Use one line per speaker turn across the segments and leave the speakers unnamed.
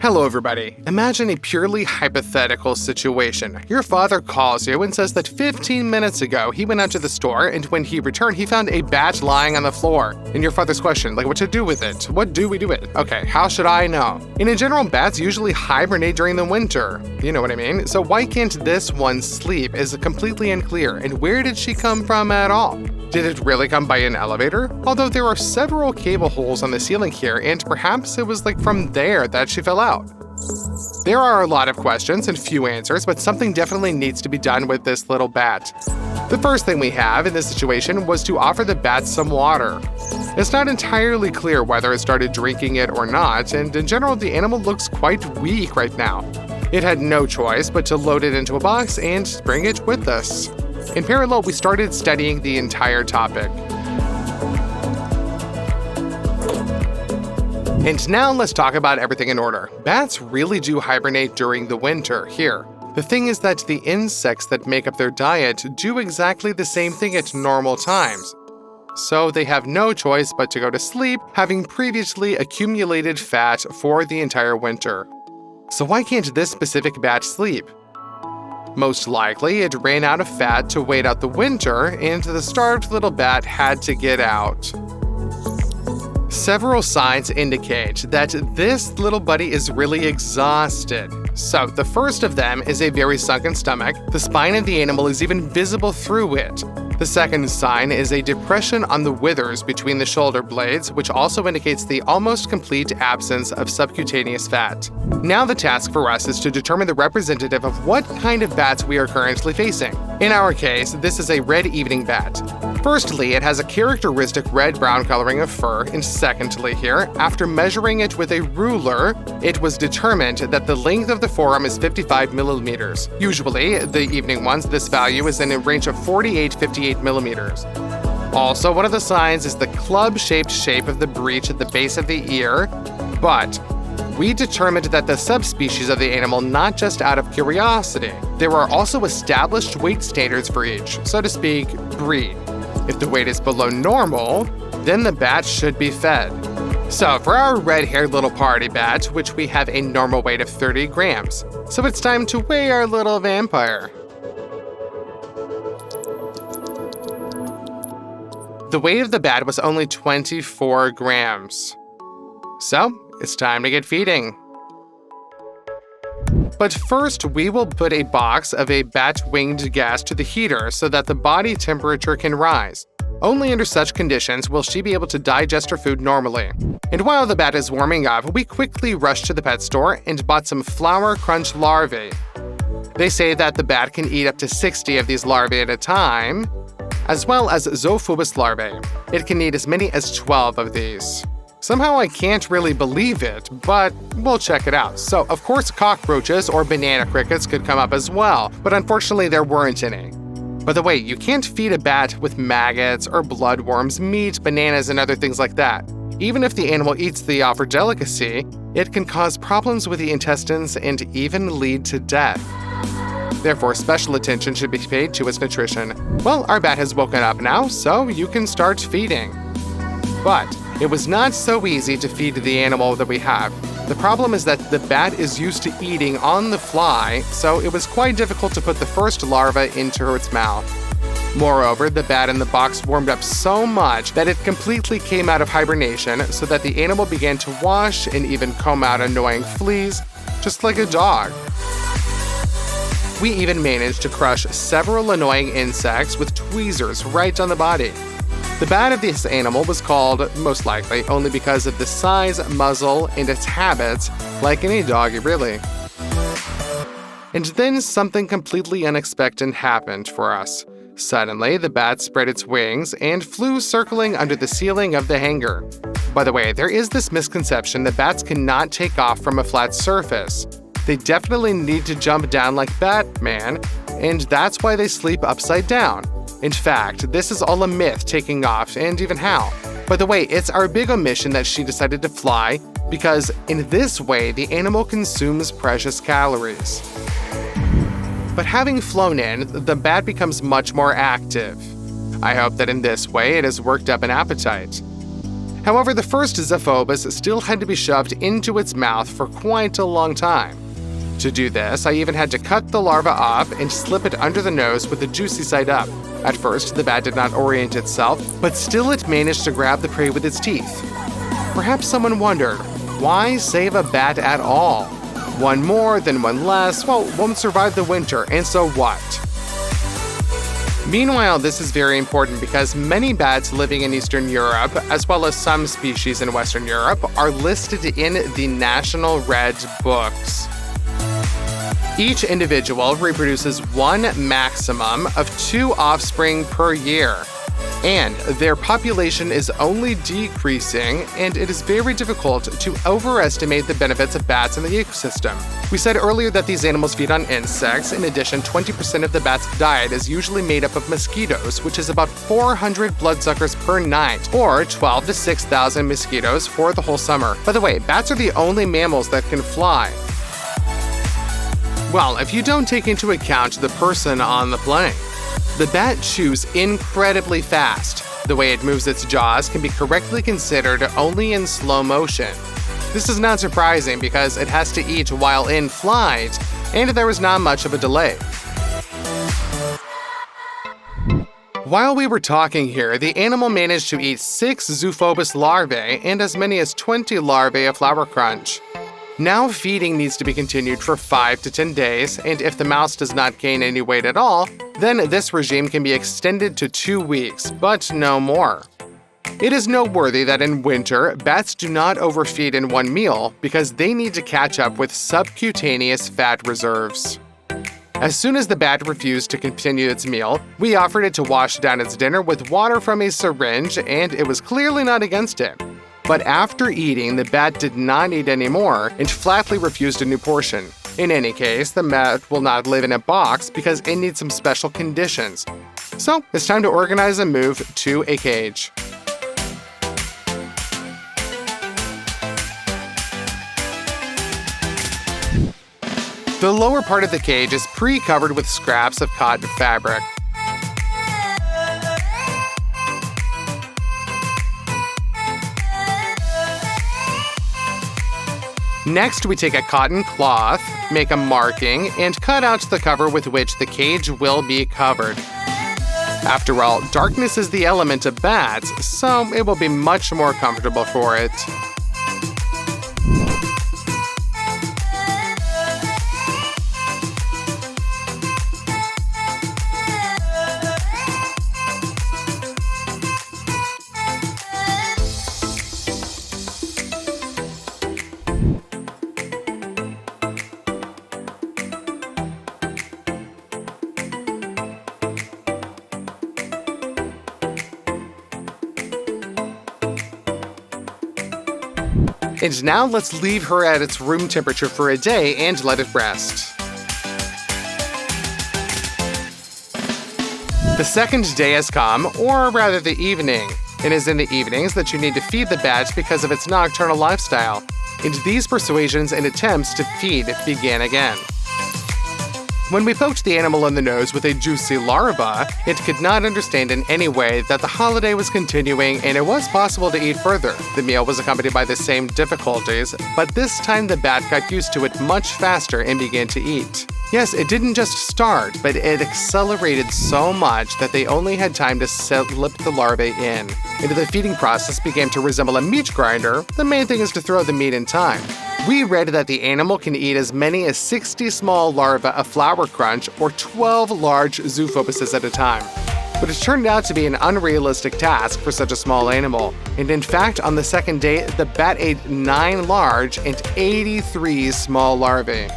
Hello everybody. Imagine a purely hypothetical situation. Your father calls you and says that 15 minutes ago he went out to the store and when he returned he found a bat lying on the floor. And your father's question, what to do with it? What do we do with it? Okay, how should I know? In general, bats usually hibernate during the winter. You know what I mean? So why can't this one sleep is completely unclear, and where did she come from at all? Did it really come by an elevator? Although there are several cable holes on the ceiling here, and perhaps it was from there that she fell out. There are a lot of questions and few answers, but something definitely needs to be done with this little bat. The first thing we have in this situation was to offer the bat some water. It's not entirely clear whether it started drinking it or not, and in general the animal looks quite weak right now. It had no choice but to load it into a box and bring it with us. In parallel, we started studying the entire topic. And now let's talk about everything in order. Bats really do hibernate during the winter here. The thing is that the insects that make up their diet do exactly the same thing at normal times. So they have no choice but to go to sleep, having previously accumulated fat for the entire winter. So why can't this specific bat sleep? Most likely, it ran out of fat to wait out the winter, and the starved little bat had to get out. Several signs indicate that this little buddy is really exhausted. So, the first of them is a very sunken stomach. The spine of the animal is even visible through it. The second sign is a depression on the withers between the shoulder blades, which also indicates the almost complete absence of subcutaneous fat. Now the task for us is to determine the representative of what kind of bats we are currently facing. In our case, this is a red evening bat. Firstly, it has a characteristic red-brown coloring of fur, and secondly here, after measuring it with a ruler, it was determined that the length of the forearm is 55 millimeters. Usually, the evening ones, this value is in a range of 48-58 millimeters. Also, one of the signs is the club-shaped shape of the breech at the base of the ear, but we determined that the subspecies of the animal not just out of curiosity. There are also established weight standards for each, so to speak, breed. If the weight is below normal, then the bat should be fed. So for our red-haired little party bat, which we have a normal weight of 30 grams. So it's time to weigh our little vampire. The weight of the bat was only 24 grams. So it's time to get feeding. But first, we will put a box of a bat-winged gas to the heater so that the body temperature can rise. Only under such conditions will she be able to digest her food normally. And while the bat is warming up, we quickly rushed to the pet store and bought some flower crunch larvae. They say that the bat can eat up to 60 of these larvae at a time, as well as zoophobus larvae. It can eat as many as 12 of these. Somehow I can't really believe it, but we'll check it out. So, of course, cockroaches or banana crickets could come up as well, but unfortunately there weren't any. By the way, you can't feed a bat with maggots or bloodworms, meat, bananas, and other things like that. Even if the animal eats the offered delicacy, it can cause problems with the intestines and even lead to death. Therefore, special attention should be paid to its nutrition. Well, our bat has woken up now, so you can start feeding. But it was not so easy to feed the animal that we have. The problem is that the bat is used to eating on the fly, so it was quite difficult to put the first larva into its mouth. Moreover, the bat in the box warmed up so much that it completely came out of hibernation, so that the animal began to wash and even comb out annoying fleas, just like a dog. We even managed to crush several annoying insects with tweezers right on the body. The bat of this animal was called, most likely, only because of the size, muzzle, and its habits, like any dog, really. And then something completely unexpected happened for us. Suddenly, the bat spread its wings and flew circling under the ceiling of the hangar. By the way, there is this misconception that bats cannot take off from a flat surface. They definitely need to jump down like Batman, and that's why they sleep upside down. In fact, this is all a myth taking off, and even how. By the way, it's our big omission that she decided to fly, because in this way, the animal consumes precious calories. But having flown in, the bat becomes much more active. I hope that in this way it has worked up an appetite. However, the first Xephobus still had to be shoved into its mouth for quite a long time. To do this, I even had to cut the larva up and slip it under the nose with the juicy side up. At first, the bat did not orient itself, but still it managed to grab the prey with its teeth. Perhaps someone wondered, why save a bat at all? One more, then one less, well, won't survive the winter, and so what? Meanwhile, this is very important because many bats living in Eastern Europe, as well as some species in Western Europe, are listed in the National Red Books. Each individual reproduces one maximum of 2 offspring per year, and their population is only decreasing, and it is very difficult to overestimate the benefits of bats in the ecosystem. We said earlier that these animals feed on insects. In addition, 20% of the bat's diet is usually made up of mosquitoes, which is about 400 bloodsuckers per night, or 12 to 6,000 mosquitoes for the whole summer. By the way, bats are the only mammals that can fly. Well, if you don't take into account the person on the plane. The bat chews incredibly fast. The way it moves its jaws can be correctly considered only in slow motion. This is not surprising because it has to eat while in flight, and there was not much of a delay. While we were talking here, the animal managed to eat 6 Xephobus larvae and as many as 20 larvae of flower crunch. Now feeding needs to be continued for 5 to 10 days, and if the mouse does not gain any weight at all, then this regime can be extended to 2 weeks, but no more. It is noteworthy that in winter, bats do not overfeed in one meal because they need to catch up with subcutaneous fat reserves. As soon as the bat refused to continue its meal, we offered it to wash down its dinner with water from a syringe, and it was clearly not against it. But after eating, the bat did not eat anymore and flatly refused a new portion. In any case, the bat will not live in a box because it needs some special conditions. So it's time to organize and move to a cage. The lower part of the cage is pre-covered with scraps of cotton fabric. Next, we take a cotton cloth, make a marking, and cut out the cover with which the cage will be covered. After all, darkness is the element of bats, so it will be much more comfortable for it. And now let's leave her at its room temperature for a day and let it rest. The second day has come, or rather the evening. It is in the evenings that you need to feed the bat because of its nocturnal lifestyle. And these persuasions and attempts to feed began again. When we poked the animal in the nose with a juicy larva, it could not understand in any way that the holiday was continuing and it was possible to eat further. The meal was accompanied by the same difficulties, but this time the bat got used to it much faster and began to eat. Yes, it didn't just start, but it accelerated so much that they only had time to slip the larvae in. And the feeding process began to resemble a meat grinder. The main thing is to throw the meat in time. We read that the animal can eat as many as 60 small larvae of flower crunch or 12 large Xephobuses at a time. But it turned out to be an unrealistic task for such a small animal. And in fact, on the second day, the bat ate 9 large and 83 small larvae.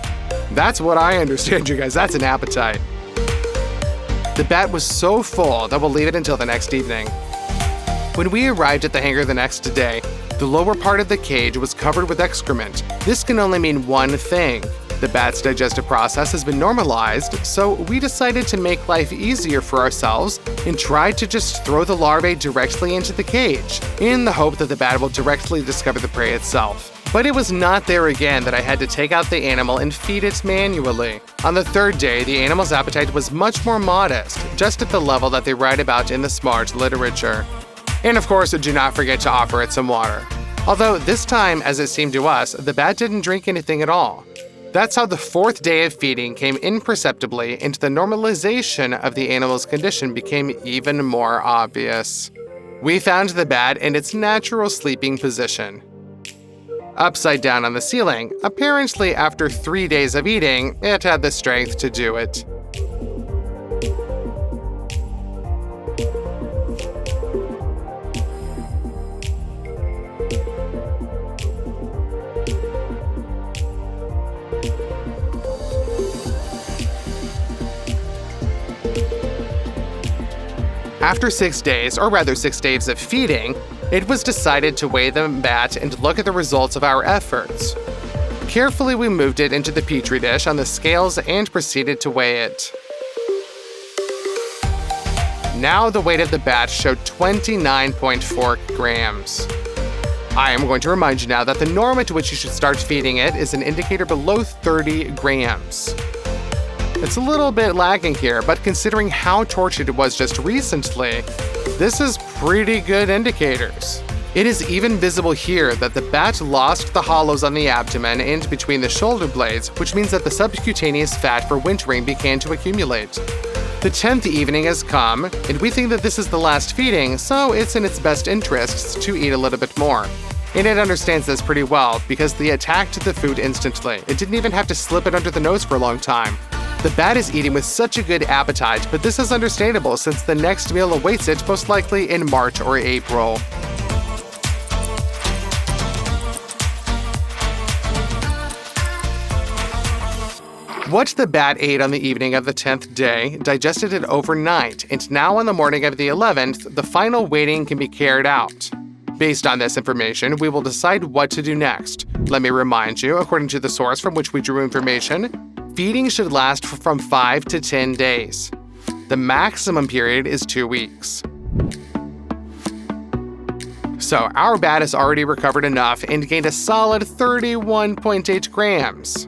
That's what I understand, you guys. That's an appetite. The bat was so full that we'll leave it until the next evening. When we arrived at the hangar the next day, the lower part of the cage was covered with excrement. This can only mean one thing. The bat's digestive process has been normalized, so we decided to make life easier for ourselves and tried to just throw the larvae directly into the cage, in the hope that the bat will directly discover the prey itself. But it was not there again that I had to take out the animal and feed it manually. On the third day, the animal's appetite was much more modest, just at the level that they write about in the smart literature. And of course, do not forget to offer it some water. Although this time, as it seemed to us, the bat didn't drink anything at all. That's how the 4th day of feeding came imperceptibly, and the normalization of the animal's condition became even more obvious. We found the bat in its natural sleeping position, upside down on the ceiling. Apparently, after 3 days of eating, it had the strength to do it. After 6 days, or rather 6 days of feeding, it was decided to weigh the bat and look at the results of our efforts. Carefully, we moved it into the petri dish on the scales and proceeded to weigh it. Now the weight of the bat showed 29.4 grams. I am going to remind you now that the norm at which you should start feeding it is an indicator below 30 grams. It's a little bit lagging here, but considering how tortured it was just recently, this is pretty good indicators. It is even visible here that the bat lost the hollows on the abdomen and between the shoulder blades, which means that the subcutaneous fat for wintering began to accumulate. The 10th evening has come, and we think that this is the last feeding, so it's in its best interests to eat a little bit more. And it understands this pretty well, because it attacked the food instantly. It didn't even have to slip it under the nose for a long time. The bat is eating with such a good appetite, but this is understandable since the next meal awaits it most likely in March or April. What the bat ate on the evening of the 10th day digested it overnight, and now on the morning of the 11th, the final weighting can be carried out. Based on this information, we will decide what to do next. Let me remind you, according to the source from which we drew information, feeding should last from 5 to 10 days. The maximum period is 2 weeks. So our bat has already recovered enough and gained a solid 31.8 grams.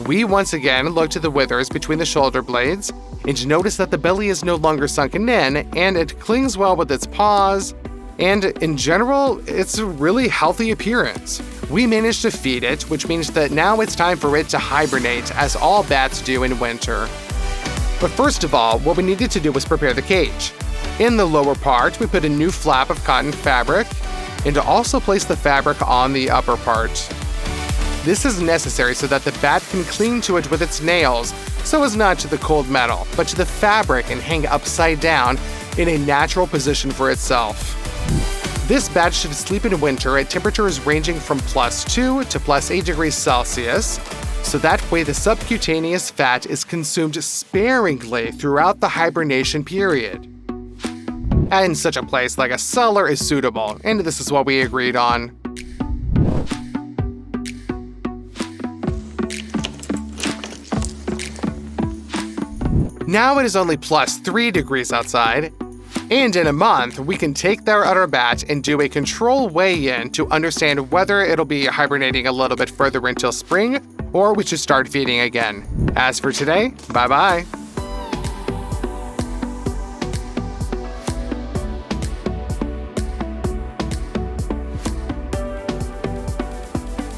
We once again looked at the withers between the shoulder blades and notice that the belly is no longer sunken in and it clings well with its paws, and in general, it's a really healthy appearance. We managed to feed it, which means that now it's time for it to hibernate, as all bats do in winter. But first of all, what we needed to do was prepare the cage. In the lower part, we put a new flap of cotton fabric, and also place the fabric on the upper part. This is necessary so that the bat can cling to it with its nails, so as not to the cold metal, but to the fabric and hang upside down in a natural position for itself. This bat should sleep in winter at temperatures ranging from +2 to +8 degrees Celsius, so that way the subcutaneous fat is consumed sparingly throughout the hibernation period. And such a place like a cellar is suitable, and this is what we agreed on. Now it is only +3 degrees outside, and in a month, we can take their udder bat and do a control weigh-in to understand whether it'll be hibernating a little bit further until spring, or we should start feeding again. As for today, bye-bye.